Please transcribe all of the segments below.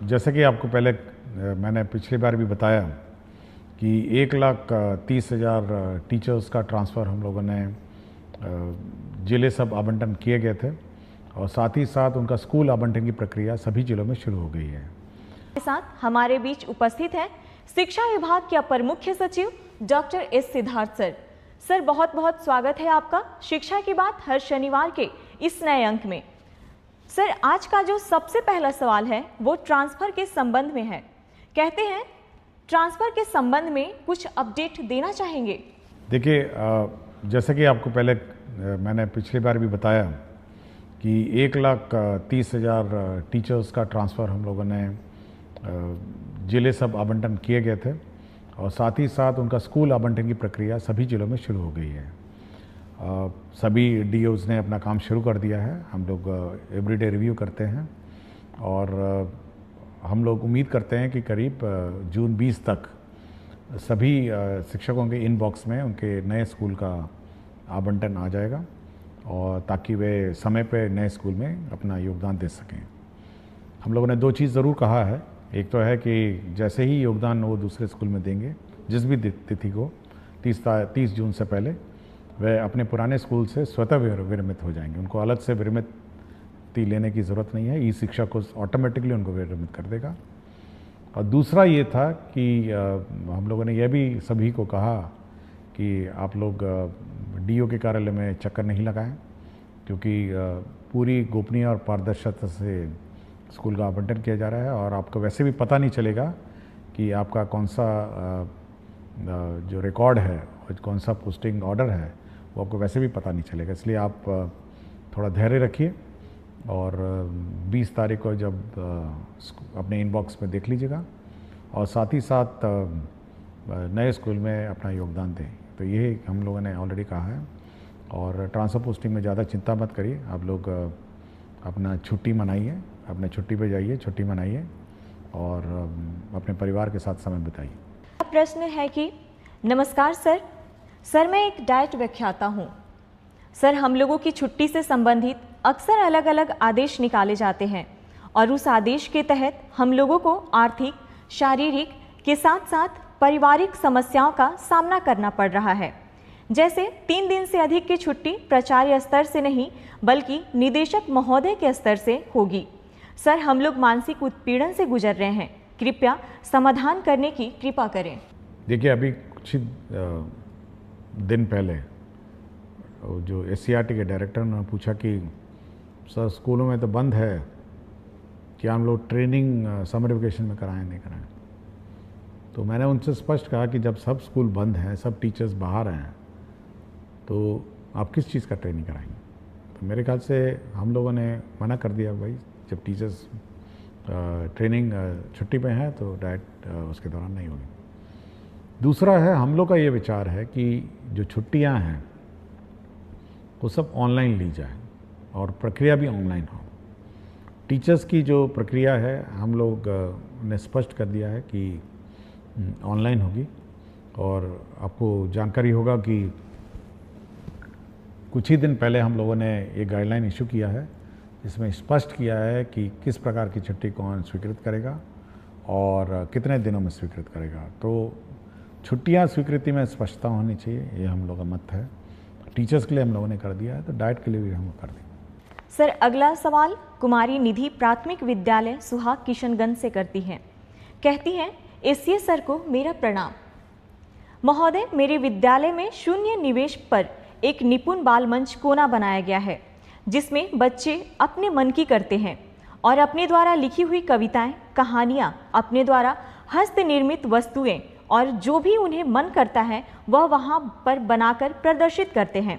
जैसे कि आपको पहले मैंने पिछली बार भी बताया कि 1,30,000 टीचर्स का ट्रांसफ़र हम लोगों ने ज़िले सब आवंटन किए गए थे और साथ ही साथ उनका स्कूल आवंटन की प्रक्रिया सभी जिलों में शुरू हो गई है। के साथ हमारे बीच उपस्थित हैं शिक्षा विभाग के अपर मुख्य सचिव doctor S Siddharth sir. Sir, बहुत बहुत स्वागत है आपका शिक्षा की बात हर शनिवार के इस नए अंक में। सर, आज का जो सबसे पहला सवाल है वो ट्रांसफर के संबंध में है। कहते हैं ट्रांसफर के संबंध में कुछ अपडेट देना चाहेंगे? देखिए, जैसे कि आपको पहले मैंने पिछली बार भी बताया कि 1,30,000 टीचर्स का ट्रांसफ़र हम लोगों ने ज़िले सब आवंटन किए गए थे और साथ ही साथ उनका स्कूल आवंटन की प्रक्रिया सभी जिलों में शुरू हो गई है। सभी डीओज़ ने अपना काम शुरू कर दिया है। हम लोग एवरीडे रिव्यू करते हैं और हम लोग उम्मीद करते हैं कि करीब जून 20 तक सभी शिक्षकों के इनबॉक्स में उनके नए स्कूल का आवंटन आ जाएगा और ताकि वे समय पे नए स्कूल में अपना योगदान दे सकें। हम लोगों ने दो चीज़ ज़रूर कहा है। एक तो है कि जैसे ही योगदान वो दूसरे स्कूल में देंगे, जिस भी तिथि को 30 जून से पहले, वे अपने पुराने स्कूल से स्वतः विरमित हो जाएंगे। उनको अलग से विरमिति लेने की ज़रूरत नहीं है। ई शिक्षा को ऑटोमेटिकली उनको विरमित कर देगा। और दूसरा ये था कि हम लोगों ने यह भी सभी को कहा कि आप लोग डीओ के कार्यालय में चक्कर नहीं लगाएं, क्योंकि पूरी गोपनीय और पारदर्शिता से स्कूल का आवंटन किया जा रहा है और आपको वैसे भी पता नहीं चलेगा कि आपका कौन सा जो रिकॉर्ड है और कौन सा पोस्टिंग ऑर्डर है वो आपको वैसे भी पता नहीं चलेगा। इसलिए आप थोड़ा धैर्य रखिए और 20 तारीख को जब अपने इनबॉक्स में देख लीजिएगा और साथ ही साथ नए स्कूल में अपना योगदान दें। तो ये हम लोगों ने ऑलरेडी कहा है। और ट्रांसफ़र पोस्टिंग में ज़्यादा चिंता मत करिए। आप लोग अपना छुट्टी मनाइए, अपने छुट्टी पे जाइए, छुट्टी मनाइए और अपने परिवार के साथ समय बिताइए। प्रश्न है कि नमस्कार सर, मैं एक डाइट व्याख्याता हूँ। सर, हम लोगों की छुट्टी से संबंधित अक्सर अलग अलग आदेश निकाले जाते हैं और उस आदेश के तहत हम लोगों को आर्थिक, शारीरिक के साथ साथ पारिवारिक समस्याओं का सामना करना पड़ रहा है। जैसे 3 दिन से अधिक की छुट्टी प्राचार्य स्तर से नहीं बल्कि निदेशक महोदय के स्तर से होगी। सर, हम लोग मानसिक उत्पीड़न से गुजर रहे हैं, कृपया समाधान करने की कृपा करें। देखिए, अभी कुछ दिन पहले जो SCERT के डायरेक्टर ने पूछा कि सर स्कूलों में तो बंद है, कि हम लोग ट्रेनिंग समर वेकेशन में कराएं नहीं कराएं। तो मैंने उनसे स्पष्ट कहा कि जब सब स्कूल बंद हैं, सब टीचर्स बाहर हैं, तो आप किस चीज़ का ट्रेनिंग कराएंगे? तो मेरे ख्याल से हम लोगों ने मना कर दिया, भाई जब टीचर्स ट्रेनिंग छुट्टी पे हैं तो डाइट उसके दौरान नहीं होगी। दूसरा है, हम लोग का ये विचार है कि जो छुट्टियां हैं वो सब ऑनलाइन ली जाए और प्रक्रिया भी ऑनलाइन हो। टीचर्स की जो प्रक्रिया है हम लोग ने स्पष्ट कर दिया है कि ऑनलाइन होगी। और आपको जानकारी होगा कि कुछ ही दिन पहले हम लोगों ने ये गाइडलाइन इशू किया है, जिसमें स्पष्ट किया है कि किस प्रकार की छुट्टी कौन स्वीकृत करेगा और कितने दिनों में स्वीकृत करेगा। तो छुट्टियां स्वीकृति में स्पष्टता होनी चाहिए, ये हम लोग का मत है। टीचर्स के लिए हम लोगों ने कर दिया है, तो डाइट के लिए भी हम कर देंगे। सर, अगला सवाल कुमारी निधि प्राथमिक विद्यालय सुहाग किशनगंज से करती हैं। कहती हैं, एसीए सर को मेरा प्रणाम। महोदय, मेरे विद्यालय में शून्य निवेश पर एक निपुण बाल मंच कोना बनाया गया है, जिसमें बच्चे अपने मन की करते हैं और अपने द्वारा लिखी हुई कविताएं, कहानियां, अपने द्वारा हस्त निर्मित वस्तुएं और जो भी उन्हें मन करता है वह वहां पर बनाकर प्रदर्शित करते हैं।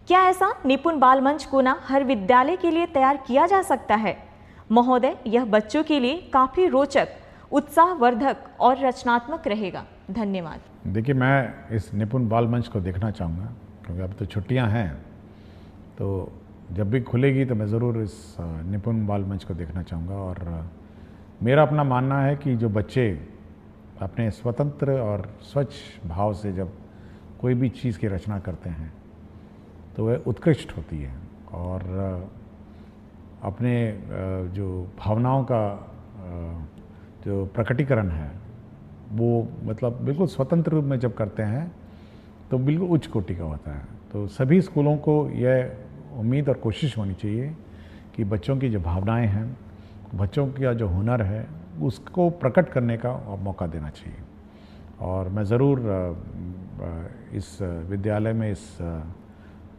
क्या ऐसा निपुण बाल मंच कोना हर विद्यालय के लिए तैयार किया जा सकता है? महोदय, यह बच्चों के लिए काफ़ी रोचक, उत्साहवर्धक और रचनात्मक रहेगा। धन्यवाद। देखिए, मैं इस निपुण बाल मंच को देखना चाहूँगा, क्योंकि अब तो छुट्टियाँ हैं, तो जब भी खुलेगी तो मैं ज़रूर इस निपुण बाल मंच को देखना चाहूँगा। और मेरा अपना मानना है कि जो बच्चे अपने स्वतंत्र और स्वच्छ भाव से जब कोई भी चीज़ की रचना करते हैं तो वह उत्कृष्ट होती है और अपने जो भावनाओं का जो प्रकटीकरण है वो मतलब बिल्कुल स्वतंत्र रूप में जब करते हैं तो बिल्कुल उच्च कोटि का होता है। तो सभी स्कूलों को यह उम्मीद और कोशिश होनी चाहिए कि बच्चों की जो भावनाएं हैं, बच्चों का जो हुनर है, उसको प्रकट करने का मौका देना चाहिए। और मैं ज़रूर इस विद्यालय में इस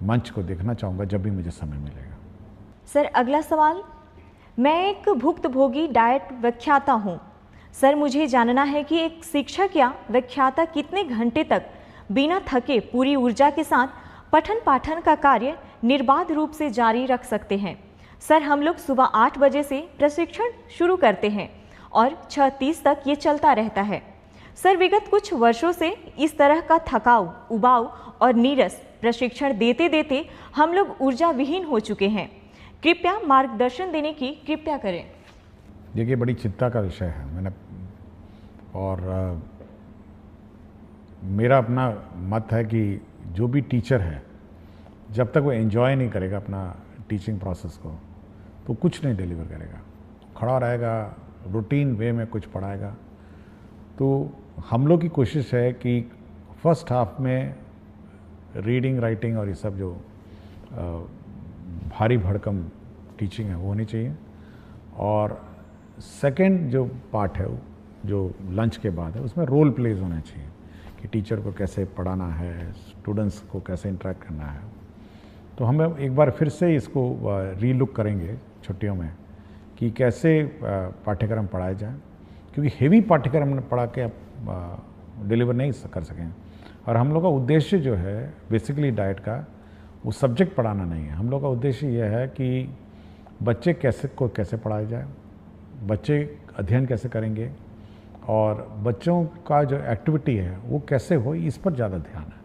मंच को देखना चाहूँगा जब भी मुझे समय मिलेगा। सर, अगला सवाल। मैं एक भुक्तभोगी डाइट व्याख्याता हूँ। सर, मुझे जानना है कि एक शिक्षक या व्याख्याता कितने घंटे तक बिना थके पूरी ऊर्जा के साथ पठन पाठन का कार्य निर्बाध रूप से जारी रख सकते हैं। सर, हम लोग सुबह 8 बजे से प्रशिक्षण शुरू करते हैं और 6:30 तक ये चलता रहता है। सर, विगत कुछ वर्षों से इस तरह का थकाऊ, उबाऊ और नीरस प्रशिक्षण देते देते हम लोग ऊर्जा विहीन हो चुके हैं। कृपया मार्गदर्शन देने की कृपया करें। देखिए, बड़ी चिंता का विषय है। मैंने और मेरा अपना मत है कि जो भी टीचर है, जब तक वो एंजॉय नहीं करेगा अपना टीचिंग प्रोसेस को, तो कुछ नहीं डिलीवर करेगा। खड़ा रहेगा, रूटीन वे में कुछ पढ़ाएगा। तो हम लोग की कोशिश है कि फर्स्ट हाफ में रीडिंग, राइटिंग और ये सब जो भारी भड़कम टीचिंग है वो होनी चाहिए। और सेकंड जो पार्ट है, जो लंच के बाद है, उसमें रोल प्लेज होना चाहिए कि टीचर को कैसे पढ़ाना है, स्टूडेंट्स को कैसे इंटरेक्ट करना है। तो हम एक बार फिर से इसको रीलुक करेंगे छुट्टियों में कि कैसे पाठ्यक्रम पढ़ाए जाए, क्योंकि हेवी पाठ्यक्रम पढ़ा के आप डिलीवर नहीं कर सकें। और हम लोग का उद्देश्य जो है बेसिकली डाइट का, वो सब्जेक्ट पढ़ाना नहीं है। हम लोग का उद्देश्य यह है कि बच्चे कैसे पढ़ाए जाए, बच्चे अध्ययन कैसे करेंगे और बच्चों का जो एक्टिविटी है वो कैसे हो, इस पर ज़्यादा ध्यान है।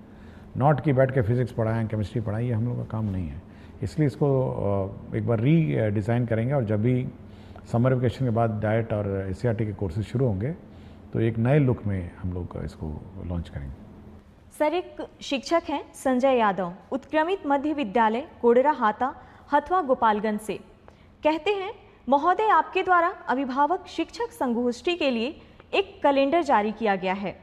नॉट कि बैठ के फिज़िक्स पढ़ाएं, केमिस्ट्री पढ़ाएं, ये हम लोग का काम नहीं है। इसलिए इसको एक बार डिज़ाइन करेंगे और जब भी समर वेकेशन के बाद डाइट और एससीईआरटी के कोर्सेज शुरू होंगे तो एक नए लुक में हम लोग इसको लॉन्च करेंगे। सर, एक शिक्षक हैं संजय यादव, उत्क्रमित मध्य विद्यालय कोडरा हाता, हथवा, गोपालगंज से। कहते हैं, महोदय, आपके द्वारा अभिभावक शिक्षक संगोष्ठी के लिए एक कैलेंडर जारी किया गया है।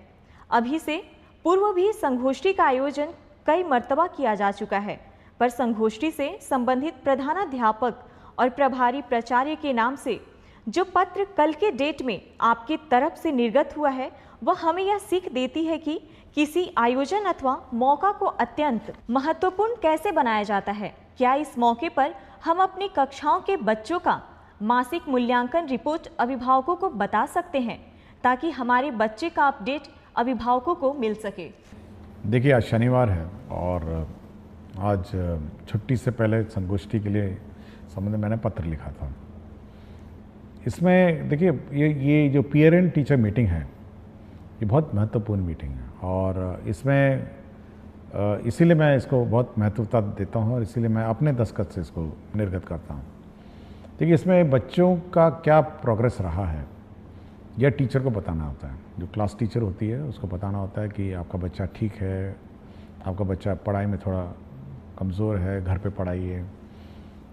अभी से पूर्व भी संगोष्ठी का आयोजन कई मर्तबा किया जा चुका है, पर संगोष्ठी से संबंधित प्रधानाध्यापक और प्रभारी प्राचार्य के नाम से जो पत्र कल के डेट में आपकी तरफ से निर्गत हुआ है, वह हमें यह सीख देती है कि किसी आयोजन अथवा मौका को अत्यंत महत्वपूर्ण कैसे बनाया जाता है। क्या इस मौके पर हम अपनी कक्षाओं के बच्चों का मासिक मूल्यांकन रिपोर्ट अभिभावकों को बता सकते हैं, ताकि हमारे बच्चे का अपडेट अभिभावकों को मिल सके? देखिए, आज शनिवार है और आज छुट्टी से पहले संगोष्ठी के लिए संबंध में मैंने पत्र लिखा था। इसमें देखिए, ये जो पेरेंट टीचर मीटिंग है, ये बहुत महत्वपूर्ण मीटिंग है और इसमें इसीलिए मैं इसको बहुत महत्वता देता हूँ और इसीलिए मैं अपने दस्तखत से इसको निर्गत करता हूँ। देखिए, इसमें बच्चों का क्या प्रोग्रेस रहा है यह टीचर को बताना होता है। जो क्लास टीचर होती है उसको बताना होता है कि आपका बच्चा ठीक है, आपका बच्चा पढ़ाई में थोड़ा कमज़ोर है, घर पे पढ़ाइए।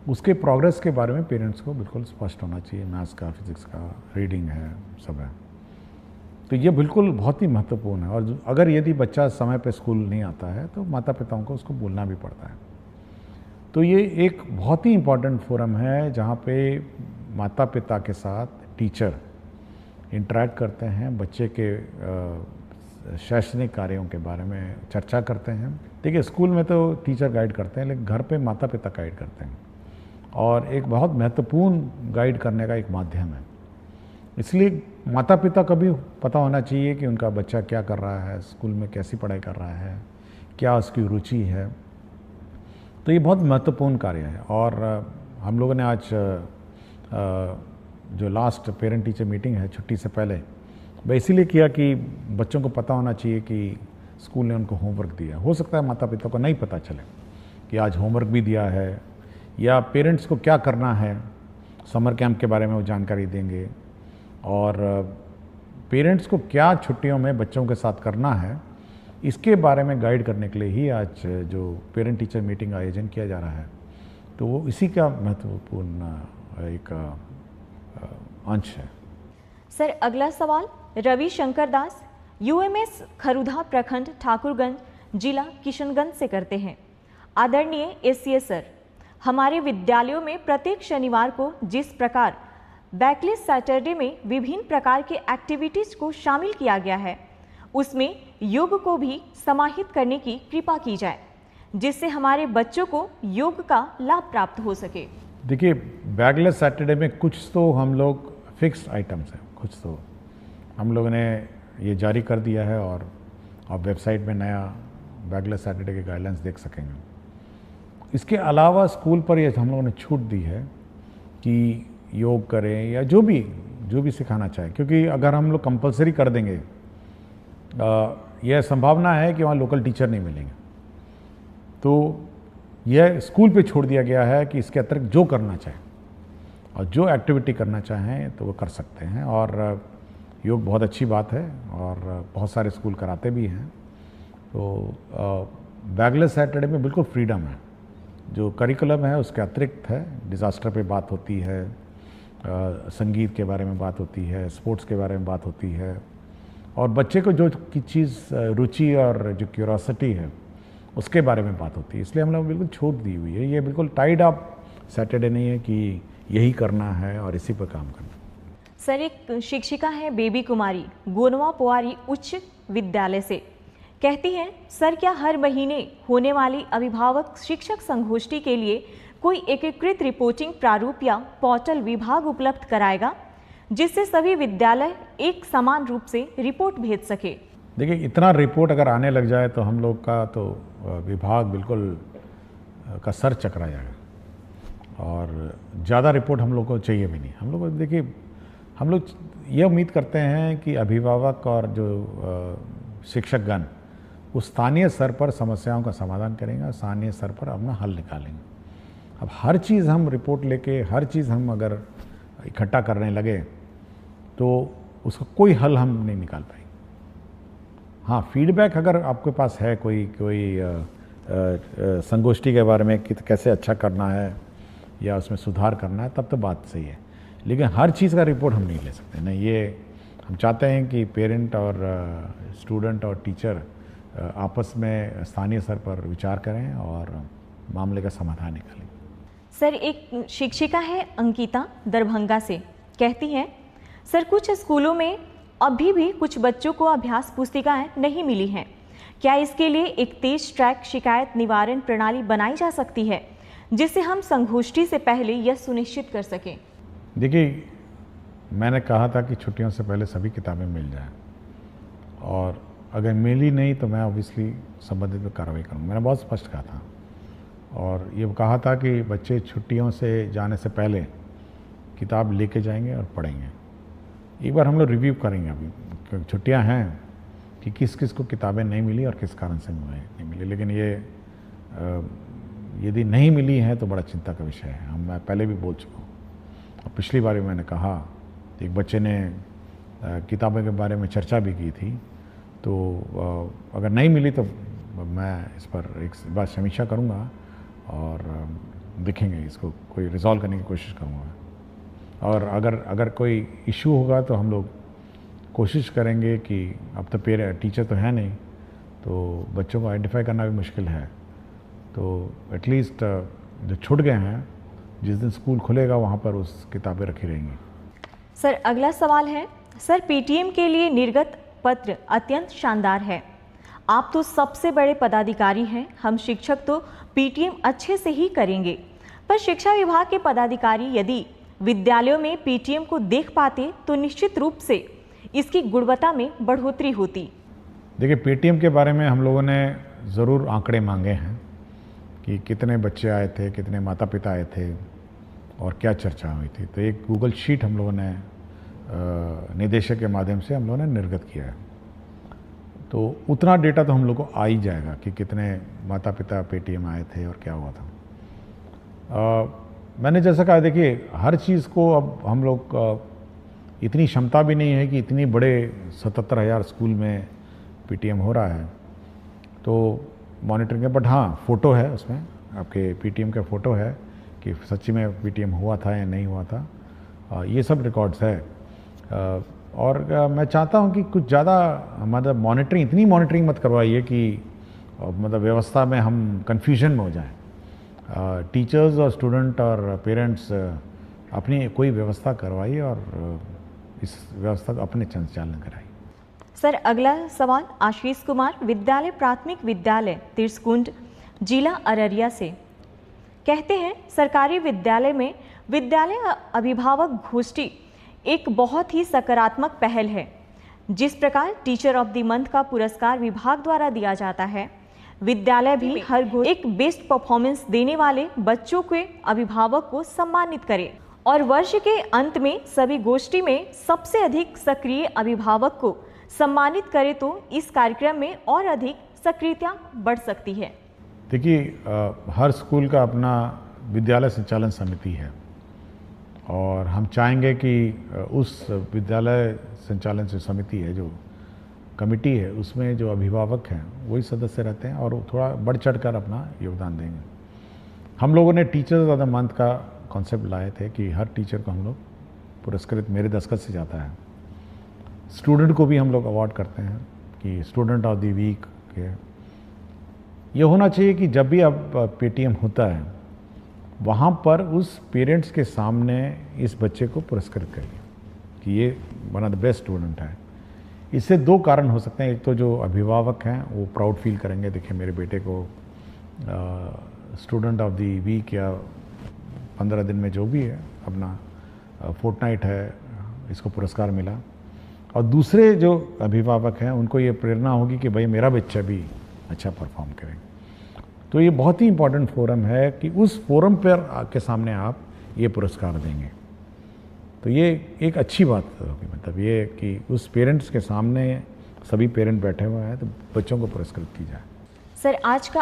उसके प्रोग्रेस के बारे में पेरेंट्स को बिल्कुल स्पष्ट होना चाहिए। मैथ्स का, फिज़िक्स का, रीडिंग है, सब है। तो ये बिल्कुल बहुत ही महत्वपूर्ण है। और अगर यदि बच्चा समय पे स्कूल नहीं आता है तो माता पिताओं को उसको बोलना भी पड़ता है। तो ये एक बहुत ही इम्पॉर्टेंट फोरम है जहाँ पे माता पिता के साथ टीचर इंटरेक्ट करते हैं, बच्चे के शैक्षणिक कार्यों के बारे में चर्चा करते हैं। देखिए, स्कूल में तो टीचर गाइड करते हैं, लेकिन घर पे माता पिता गाइड करते हैं और एक बहुत महत्वपूर्ण गाइड करने का एक माध्यम है। इसलिए माता पिता को भी पता होना चाहिए कि उनका बच्चा क्या कर रहा है, स्कूल में कैसी पढ़ाई कर रहा है, क्या उसकी रुचि है। तो ये बहुत महत्वपूर्ण कार्य है। और हम लोगों ने आज जो लास्ट पेरेंट टीचर मीटिंग है छुट्टी से पहले, वह इसीलिए किया कि बच्चों को पता होना चाहिए कि स्कूल ने उनको होमवर्क दिया। हो सकता है माता पिता को नहीं पता चले कि आज होमवर्क भी दिया है, या पेरेंट्स को क्या करना है, समर कैंप के बारे में वो जानकारी देंगे। और पेरेंट्स को क्या छुट्टियों में बच्चों के साथ करना है, इसके बारे में गाइड करने के लिए ही आज जो पेरेंट टीचर मीटिंग आयोजन किया जा रहा है। तो वो इसी का महत्वपूर्ण एक अंश है। सर अगला सवाल रवि शंकर दास यूएमएस खरुधा प्रखंड ठाकुरगंज जिला किशनगंज से करते हैं। आदरणीय एससीएस सर, हमारे विद्यालयों में प्रत्येक शनिवार को जिस प्रकार बैकलेस सैटरडे में विभिन्न प्रकार के एक्टिविटीज को शामिल किया गया है, उसमें योग को भी समाहित करने की कृपा की जाए, जिससे हमारे बच्चों को योग का लाभ प्राप्त हो सके। देखिए, बैकलेस सैटरडे में कुछ तो हम लोग फिक्स्ड आइटम्स हैं, कुछ तो हम लोगों ने ये जारी कर दिया है और आप वेबसाइट में नया बैकलेस सैटरडे के गाइडलाइंस देख सकेंगे। इसके अलावा स्कूल पर ये हम लोगों ने छूट दी है कि योग करें या जो भी सिखाना चाहे, क्योंकि अगर हम लोग कंपलसरी कर देंगे यह संभावना है कि वहाँ लोकल टीचर नहीं मिलेंगे। तो यह स्कूल पे छोड़ दिया गया है कि इसके अतिरिक्त जो करना चाहे और जो एक्टिविटी करना चाहें तो वो कर सकते हैं। और योग बहुत अच्छी बात है और बहुत सारे स्कूल कराते भी हैं। तो बैकलेस सैटरडे में बिल्कुल फ्रीडम है, जो करिकुलम है उसके अतिरिक्त है। डिज़ास्टर पे बात होती है, संगीत के बारे में बात होती है, स्पोर्ट्स के बारे में बात होती है, और बच्चे को जो की चीज़ रुचि और जो क्यूरोसिटी है उसके बारे में बात होती है। इसलिए हम लोग बिल्कुल छूट दी हुई है। ये बिल्कुल टाइड अप सैटरडे नहीं है कि यही करना है और इसी पर काम करना। सर एक शिक्षिका है बेबी कुमारी गोनवा पोआरी उच्च विद्यालय से, कहती हैं सर क्या हर महीने होने वाली अभिभावक शिक्षक संगोष्ठी के लिए कोई एकीकृत रिपोर्टिंग प्रारूप या पोर्टल विभाग उपलब्ध कराएगा, जिससे सभी विद्यालय एक समान रूप से रिपोर्ट भेज सके? देखिए, इतना रिपोर्ट अगर आने लग जाए तो हम लोग का तो विभाग बिल्कुल का सर चकरा जाएगा और ज़्यादा रिपोर्ट हम लोग को चाहिए भी नहीं। हम लोग देखिए, हम लोग ये उम्मीद करते हैं कि अभिभावक और जो शिक्षकगण उस स्थानीय स्तर पर समस्याओं का समाधान करेंगे, स्थानीय स्तर पर अपना हल निकालेंगे। अब हर चीज़ हम रिपोर्ट लेके हर चीज़ हम अगर इकट्ठा करने लगे तो उसका कोई हल हम नहीं निकाल पाएंगे। हाँ, फीडबैक अगर आपके पास है कोई संगोष्ठी के बारे में कि कैसे अच्छा करना है या उसमें सुधार करना है, तब तो बात सही है, लेकिन हर चीज़ का रिपोर्ट हम नहीं ले सकते। नहीं, ये हम चाहते हैं कि पेरेंट और स्टूडेंट और टीचर आपस में स्थानीय स्तर पर विचार करें और मामले का समाधान निकालें। सर एक शिक्षिका है अंकिता दरभंगा से, कहती हैं सर कुछ स्कूलों में अभी भी कुछ बच्चों को अभ्यास पुस्तिकाएं नहीं मिली हैं, क्या इसके लिए एक तेज ट्रैक शिकायत निवारण प्रणाली बनाई जा सकती है, जिससे हम संगोष्ठी से पहले यह सुनिश्चित कर सकें? देखिए, मैंने कहा था कि छुट्टियों से पहले सभी किताबें मिल जाएं, और अगर मिली नहीं तो मैं ऑब्वियसली संबंधित में कार्रवाई करूँगा। मैंने बहुत स्पष्ट कहा था और ये कहा था कि बच्चे छुट्टियों से जाने से पहले किताब लेके जाएंगे और पढ़ेंगे। एक बार हम लोग रिव्यू करेंगे अभी, क्योंकि छुट्टियाँ हैं, कि किस किस को किताबें नहीं मिली और किस कारण से नहीं मिली। लेकिन ये यदि नहीं मिली हैं तो बड़ा चिंता का विषय है। मैं पहले भी बोल चुका हूँ और पिछली बार भी मैंने कहा, एक बच्चे ने किताबों के बारे में चर्चा भी की थी, तो अगर नहीं मिली तो मैं इस पर एक बार समीक्षा करूँगा और देखेंगे, इसको कोई रिजॉल्व करने की कोशिश करूँगा। और अगर कोई इशू होगा तो हम लोग कोशिश करेंगे कि अब तो टीचर तो है नहीं, तो बच्चों को आइडेंटिफाई करना भी मुश्किल है, तो एटलीस्ट जो छूट गए हैं जिस दिन स्कूल खुलेगा वहाँ पर उस किताबें रखी रहेंगी। सर अगला सवाल है, सर पीटीएम के लिए निर्गत पत्र अत्यंत शानदार है। आप तो सबसे बड़े पदाधिकारी हैं, हम शिक्षक तो पीटीएम अच्छे से ही करेंगे, पर शिक्षा विभाग के पदाधिकारी यदि विद्यालयों में पीटीएम को देख पाते तो निश्चित रूप से इसकी गुणवत्ता में बढ़ोतरी होती। देखिए, पीटीएम के बारे में हम लोगों ने ज़रूर आंकड़े मांगे हैं कि कितने बच्चे आए थे, कितने माता पिता आए थे और क्या चर्चा हुई थी। तो एक गूगल शीट हम लोगों ने निदेशक के माध्यम से हम लोगों ने निर्गत किया है, तो उतना डेटा तो हम लोग को आ ही जाएगा कि कितने माता पिता पेटीएम आए थे और क्या हुआ था। मैंने जैसा कहा, देखिए हर चीज़ को अब हम लोग इतनी क्षमता भी नहीं है कि इतनी बड़े 77,000 स्कूल में पीटीएम हो रहा है तो मॉनिटरिंग है। बट हाँ, फ़ोटो है उसमें, आपके पीटीएम का फ़ोटो है कि सच्ची में पीटीएम हुआ था या नहीं हुआ था, ये सब रिकॉर्ड्स है। और मैं चाहता हूं कि कुछ ज़्यादा मतलब मॉनिटरिंग, इतनी मॉनिटरिंग मत करवाइए कि मतलब व्यवस्था में हम कन्फ्यूजन में हो जाएं। टीचर्स और स्टूडेंट और पेरेंट्स अपनी कोई व्यवस्था करवाइए और इस व्यवस्था को अपने संचालन कराइए। सर, अगला सवाल आशीष कुमार, विद्यालय प्राथमिक विद्यालय तिरसकुंड, जिला अररिया से। कहते हैं, सरकारी विद्यालय में विद्यालय अभिभावक गोष्ठी एक बहुत ही सकारात्मक पहल है। जिस प्रकार टीचर ऑफ द मंथ का पुरस्कार विभाग द्वारा दिया जाता है, विद्यालय भी हर एक बेस्ट परफॉर्मेंस देने वाले बच्चों के अभिभावक को सम्मानित करे और वर्ष के अंत में सभी गोष्ठी में सबसे अधिक सक्रिय अभिभावक को सम्मानित करे तो इस कार्यक्रम में और अधिक सक्रियता बढ़ सकती है। देखिए, हर स्कूल का अपना विद्यालय संचालन समिति है और हम चाहेंगे कि उस विद्यालय संचालन समिति है, जो कमेटी है, उसमें जो अभिभावक हैं वही सदस्य रहते हैं और थोड़ा बढ़ चढ़ कर अपना योगदान देंगे। हम लोगों ने टीचर्स ऑफ द मंथ का कॉन्सेप्ट लाए थे कि हर टीचर को हम लोग पुरस्कृत, मेरे दस्तखत से जाता है। स्टूडेंट को भी हम लोग अवार्ड करते हैं कि स्टूडेंट ऑफ द वीक के। ये होना चाहिए कि जब भी अब पेटीएम होता है वहाँ पर उस पेरेंट्स के सामने इस बच्चे को पुरस्कृत करिए कि ये one of the best student है। इससे दो कारण हो सकते हैं। एक तो जो अभिभावक हैं वो प्राउड फील करेंगे, देखिए मेरे बेटे को स्टूडेंट ऑफ द वीक या 15 दिन में जो भी है अपना फोर्टनाइट है, इसको पुरस्कार मिला। और दूसरे जो अभिभावक हैं उनको ये प्रेरणा होगी कि भाई मेरा बच्चा भी अच्छा परफॉर्म करें। तो ये बहुत ही इम्पोर्टेंट फोरम है कि उस फोरम पर के सामने आप ये पुरस्कार देंगे, तो ये एक अच्छी बात होगी। मतलब ये कि उस पेरेंट्स के सामने सभी पेरेंट बैठे हुए हैं तो बच्चों को पुरस्कृत की जाए। सर, आज का